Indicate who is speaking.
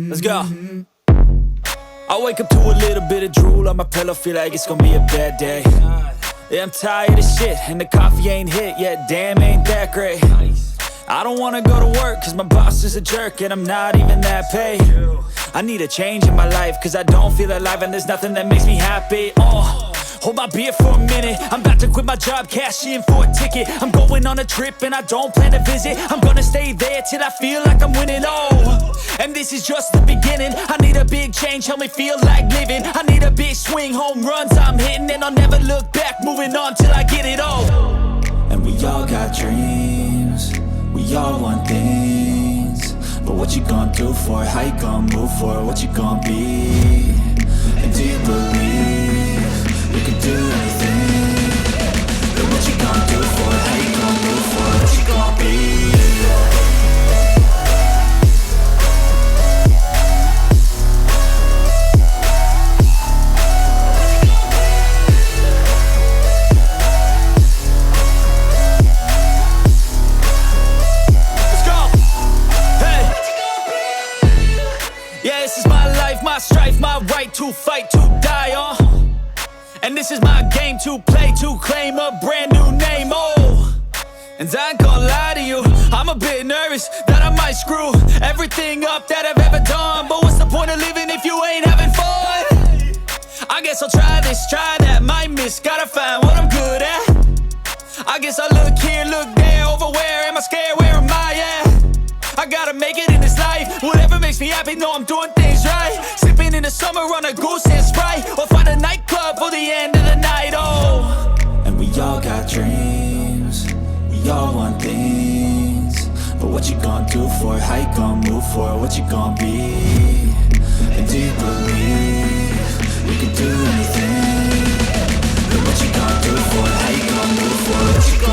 Speaker 1: Let's go. I wake up to a little bit of drool on my pillow, feel like it's gonna be a bad day. Yeah, I'm tired of shit, and the coffee ain't hit yet, damn, ain't that great. I don't wanna go to work, cause my boss is a jerk, and I'm not even that paid. I need a change in my life, cause I don't feel alive, and there's nothing that makes me happy. Hold my beer for a minute, I'm about to quit my job, cash in for a ticket. I'm going on a trip and I don't plan to visit. I'm gonna stay there till I feel like I'm winning, and this is just the beginning. I need a big change, help me feel like living. I need a big swing, home runs I'm hitting, and I'll never look back, moving on till I get it all. And we all got dreams, we all want things, but what you gonna do for it? How you gonna move for it? What you gonna be? And do you believe you can do anything? But what you gonna do for it? How you gonna move for it? What you gonna be? Let's go! Hey! Yeah, this is my life, my strife, my right to fight, to die on. And this is my game to play, to claim a brand new name, And I ain't gonna lie to you, I'm a bit nervous that I might screw everything up that I've ever done. But what's the point of living if you ain't having fun? I guess I'll try this, try that, might miss, gotta find what I'm good at. I guess I look here, look there, over where am I scared, where am I at? I gotta make it in this life, whatever makes me happy, know I'm doing things right. Sipping in the summer on a goose and Sprite, or find a nightclub for the end of the night, And we all got dreams, we all want things, but what you gonna do for it? How you gonna move for it? What you gonna be? And do you believe you can do anything? But what you gonna do for it? How you gonna move for it? What you gonna